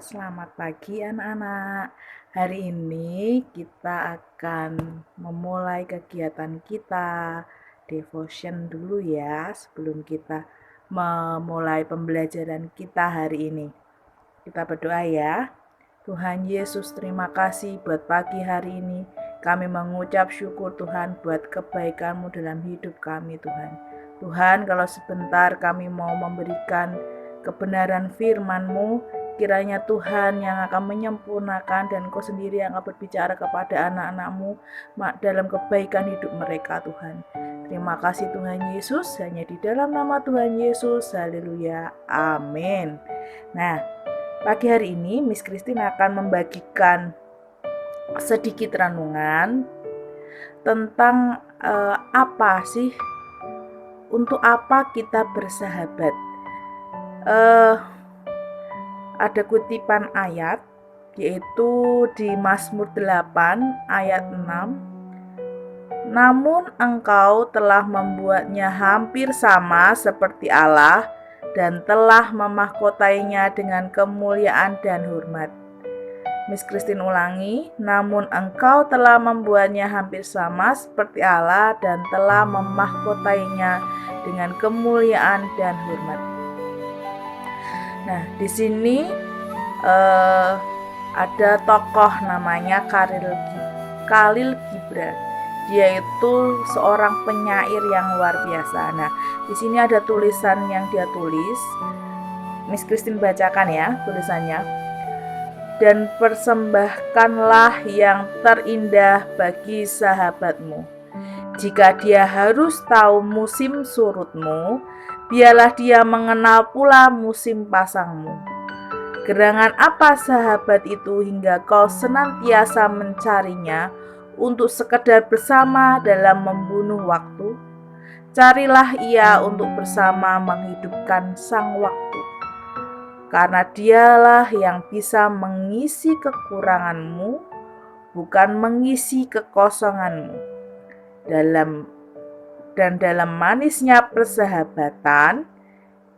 Selamat pagi anak-anak. Hari ini kita akan memulai kegiatan kita devotion dulu ya sebelum kita memulai pembelajaran kita hari ini. Kita berdoa ya. Tuhan Yesus, terima kasih buat pagi hari ini. Kami mengucap syukur Tuhan buat kebaikan-Mu dalam hidup kami Tuhan. Tuhan, kalau sebentar kami mau memberikan kebenaran firman-Mu, kiranya Tuhan yang akan menyempurnakan dan Engkau sendiri yang akan berbicara kepada anak-anak-Mu dalam kebaikan hidup mereka Tuhan. Terima kasih Tuhan Yesus, hanya di dalam nama Tuhan Yesus, haleluya, amin. Nah, pagi hari ini Miss Christine akan membagikan sedikit renungan tentang untuk apa kita bersahabat. Ada kutipan ayat yaitu di Mazmur 8 ayat 6. Namun engkau telah membuatnya hampir sama seperti Allah dan telah memahkotainya dengan kemuliaan dan hormat. Miss Christine ulangi, namun engkau telah membuatnya hampir sama seperti Allah dan telah memahkotainya dengan kemuliaan dan hormat. Nah, di sini ada tokoh namanya Khalil Gibran. Dia itu seorang penyair yang luar biasa. Nah, di sini ada tulisan yang dia tulis. Miss Christine bacakan ya tulisannya. Dan persembahkanlah yang terindah bagi sahabatmu. Jika dia harus tahu musim surutmu, biarlah dia mengenal pula musim pasangmu. Gerangan apa sahabat itu hingga kau senantiasa mencarinya untuk sekedar bersama dalam membunuh waktu? Carilah ia untuk bersama menghidupkan sang waktu, karena dialah yang bisa mengisi kekuranganmu, bukan mengisi kekosonganmu. Dalam manisnya persahabatan,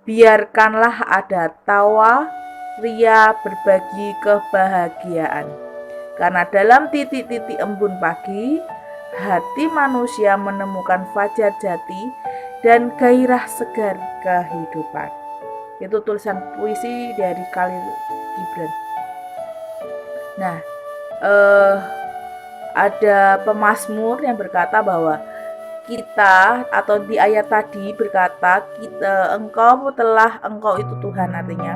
biarkanlah ada tawa, ria, berbagi kebahagiaan. Karena dalam titik-titik embun pagi, hati manusia menemukan fajar jati dan gairah segar kehidupan. Itu tulisan puisi dari Khalil Gibran. Nah, ada pemazmur yang berkata bahwa kita, atau di ayat tadi berkata engkau itu Tuhan, artinya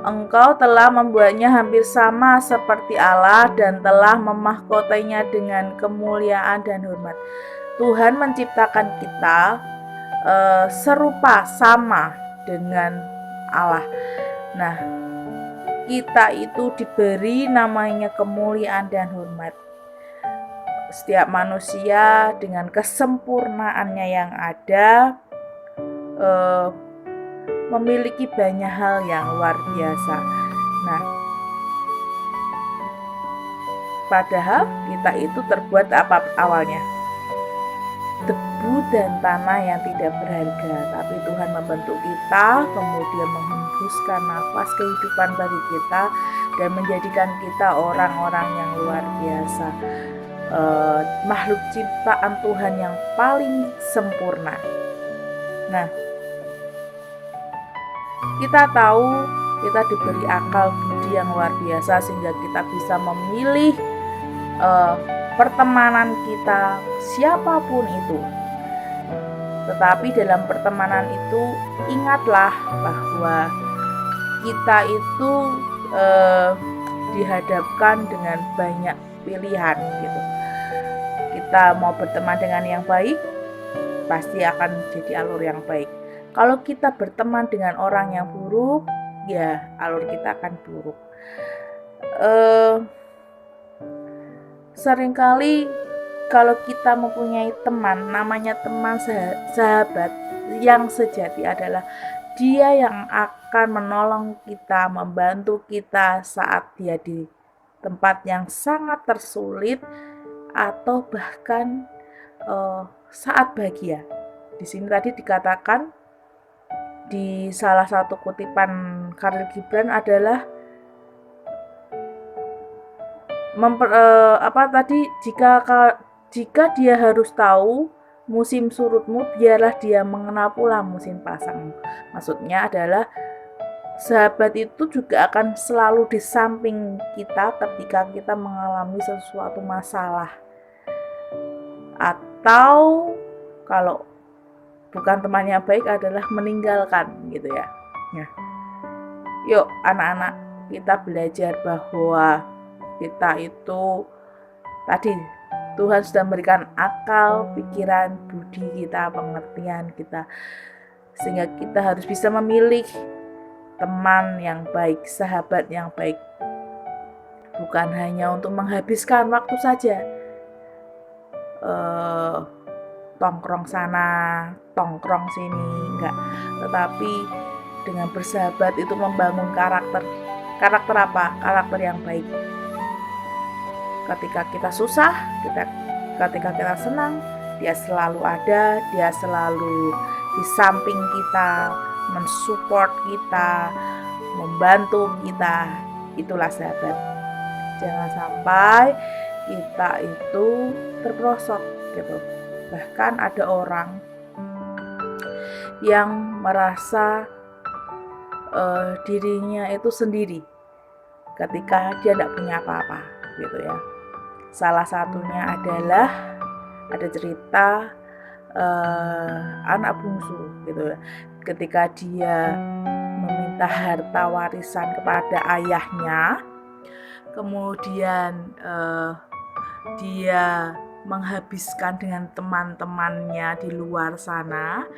engkau telah membuatnya hampir sama seperti Allah dan telah memahkotainya dengan kemuliaan dan hormat. Tuhan menciptakan kita serupa sama dengan Allah. Nah, kita itu diberi namanya kemuliaan dan hormat. Setiap manusia dengan kesempurnaannya yang ada memiliki banyak hal yang luar biasa. Nah, padahal kita itu terbuat apa awalnya? Debu dan tanah yang tidak berharga, tapi Tuhan membentuk kita, kemudian menghembuskan nafas kehidupan bagi kita dan menjadikan kita orang-orang yang luar biasa. Makhluk ciptaan Tuhan yang paling sempurna. Nah, kita tahu kita diberi akal budi yang luar biasa sehingga kita bisa memilih pertemanan kita siapapun itu. Tetapi dalam pertemanan itu ingatlah bahwa kita itu dihadapkan dengan banyak pilihan gitu. Kita mau berteman dengan yang baik, pasti akan jadi alur yang baik. Kalau kita berteman dengan orang yang buruk, ya alur kita akan buruk. Seringkali kalau kita mempunyai teman, namanya teman sahabat yang sejati adalah dia yang akan menolong kita, membantu kita saat dia di tempat yang sangat tersulit atau bahkan saat bahagia. Di sini tadi dikatakan di salah satu kutipan Khalil Gibran adalah jika dia harus tahu musim surutmu, biarlah dia mengenal pula musim pasangmu. Maksudnya adalah sahabat itu juga akan selalu di samping kita ketika kita mengalami sesuatu masalah. Atau kalau bukan temannya baik adalah meninggalkan gitu ya. Nah, yuk anak-anak, kita belajar bahwa kita itu tadi Tuhan sudah memberikan akal, pikiran, budi kita, pengertian kita, sehingga kita harus bisa memilih teman yang baik, sahabat yang baik, bukan hanya untuk menghabiskan waktu saja, tongkrong sana, tongkrong sini, enggak, tetapi dengan bersahabat itu membangun karakter apa? Karakter yang baik. Ketika kita susah, ketika kita senang, dia selalu ada, dia selalu di samping kita, mensupport kita, membantu kita. Itulah sahabat. Jangan sampai kita itu terperosok gitu. Bahkan ada orang yang merasa dirinya itu sendiri ketika dia tidak punya apa-apa gitu ya. Salah satunya adalah ada cerita anak bungsu gitu. Ketika dia meminta harta warisan kepada ayahnya, kemudian dia menghabiskan dengan teman-temannya di luar sana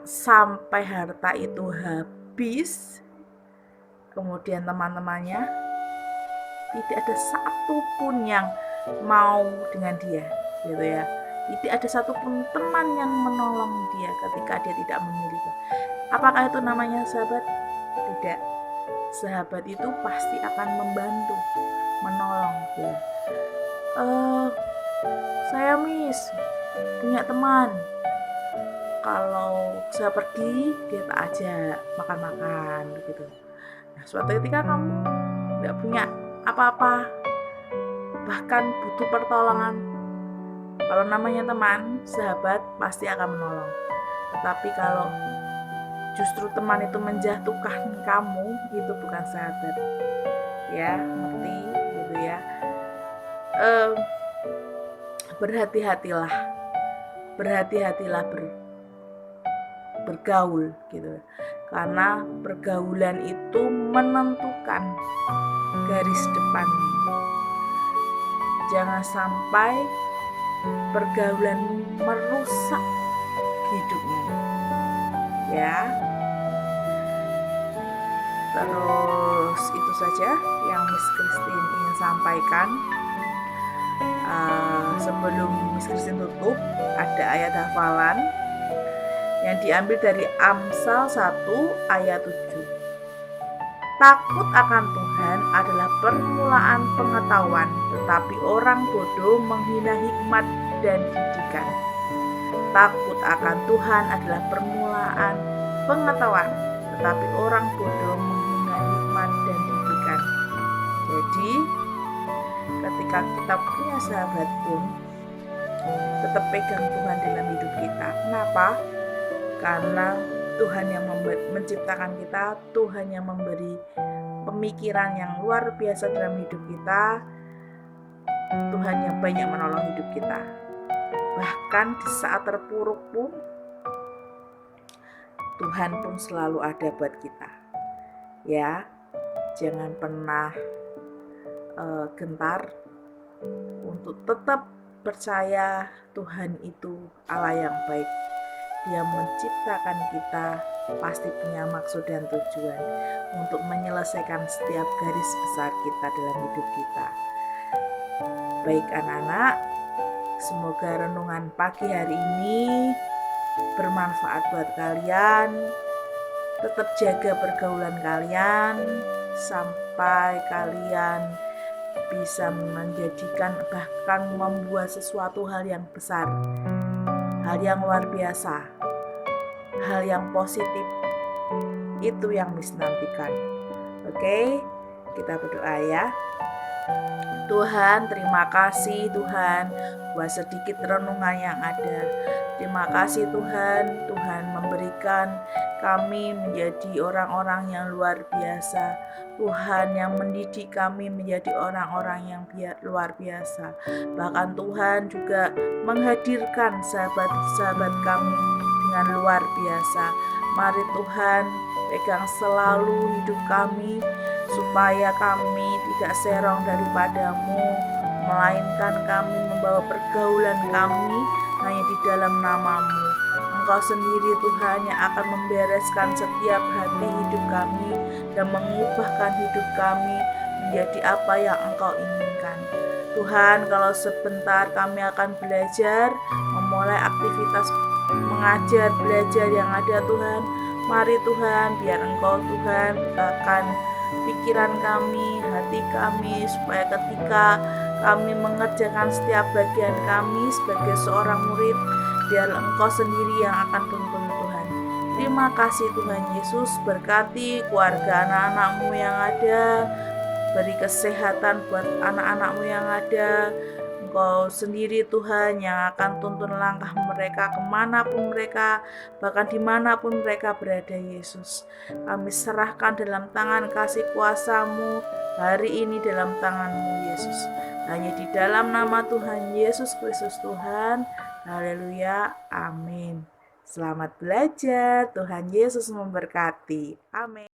sampai harta itu habis. Kemudian teman-temannya tidak ada satupun yang mau dengan dia gitu ya. Tidak ada satupun teman yang menolong dia ketika dia tidak memiliki. Apakah itu namanya sahabat? Tidak. Sahabat itu pasti akan membantu, menolong ya. Saya punya teman, kalau saya pergi dia tak ajak makan-makan gitu. Nah, suatu ketika kamu tidak punya apa-apa, bahkan butuh pertolongan, kalau namanya teman, sahabat pasti akan menolong. Tetapi kalau justru teman itu menjatuhkan kamu, itu bukan sahabat. Ya, ngerti gitu ya. Berhati-hatilah bergaul gitu. Karena pergaulan itu menentukan garis depanmu. Jangan sampai pergaulan merusak hidupmu. Ya. Terus itu saja yang Miss Christine ingin sampaikan. Sebelum Miss Christine tutup, ada ayat hafalan yang diambil dari Amsal 1 ayat 7. Takut akan Tuhan adalah permulaan pengetahuan, tetapi orang bodoh menghina hikmat dan didikan. Takut akan Tuhan adalah permulaan pengetahuan, tetapi orang bodoh menghina hikmat dan didikan. Jadi, ketika kita punya sahabat pun, tetap pegang Tuhan dalam hidup kita. Kenapa? Karena Tuhan yang menciptakan kita, Tuhan yang memberi pemikiran yang luar biasa dalam hidup kita, Tuhan yang banyak menolong hidup kita. Bahkan di saat terpuruk pun, Tuhan pun selalu ada buat kita. Ya, jangan pernah gentar untuk tetap percaya Tuhan itu Allah yang baik. Dia menciptakan kita, pasti punya maksud dan tujuan untuk menyelesaikan setiap garis besar kita dalam hidup kita. Baik anak-anak, semoga renungan pagi hari ini bermanfaat buat kalian. Tetap jaga pergaulan kalian sampai kalian bisa menjadikan, bahkan membuat sesuatu hal yang besar, hal yang luar biasa, hal yang positif. Itu yang Miss nantikan. Oke, kita berdoa ya. Tuhan, terima kasih Tuhan buat sedikit renungan yang ada. Terima kasih Tuhan, Tuhan memberikan kami menjadi orang-orang yang luar biasa. Tuhan yang mendidik kami menjadi orang-orang yang luar biasa. Bahkan Tuhan juga menghadirkan sahabat-sahabat kami dengan luar biasa. Mari Tuhan pegang selalu hidup kami, supaya kami tidak serong daripadamu, melainkan kami membawa pergaulan kami hanya di dalam nama-Mu. Engkau sendiri Tuhan yang akan membereskan setiap hati hidup kami dan mengubahkan hidup kami menjadi apa yang Engkau inginkan. Tuhan, kalau sebentar kami akan belajar, memulai aktivitas mengajar, belajar yang ada Tuhan, mari Tuhan, biar Engkau Tuhan akan pikiran kami, hati kami, supaya ketika kami mengerjakan setiap bagian kami sebagai seorang murid, biar Engkau sendiri yang akan tuntun Tuhan. Terima kasih Tuhan Yesus, berkati keluarga anak-anak-Mu yang ada, beri kesehatan buat anak-anak-Mu yang ada. Engkau sendiri Tuhan yang akan tuntun langkah mereka kemanapun mereka, bahkan dimanapun mereka berada Yesus. Kami serahkan dalam tangan kasih kuasa-Mu hari ini, dalam tangan-Mu Yesus. Hanya di dalam nama Tuhan Yesus Kristus Tuhan. Haleluya, amin. Selamat belajar, Tuhan Yesus memberkati. Amin.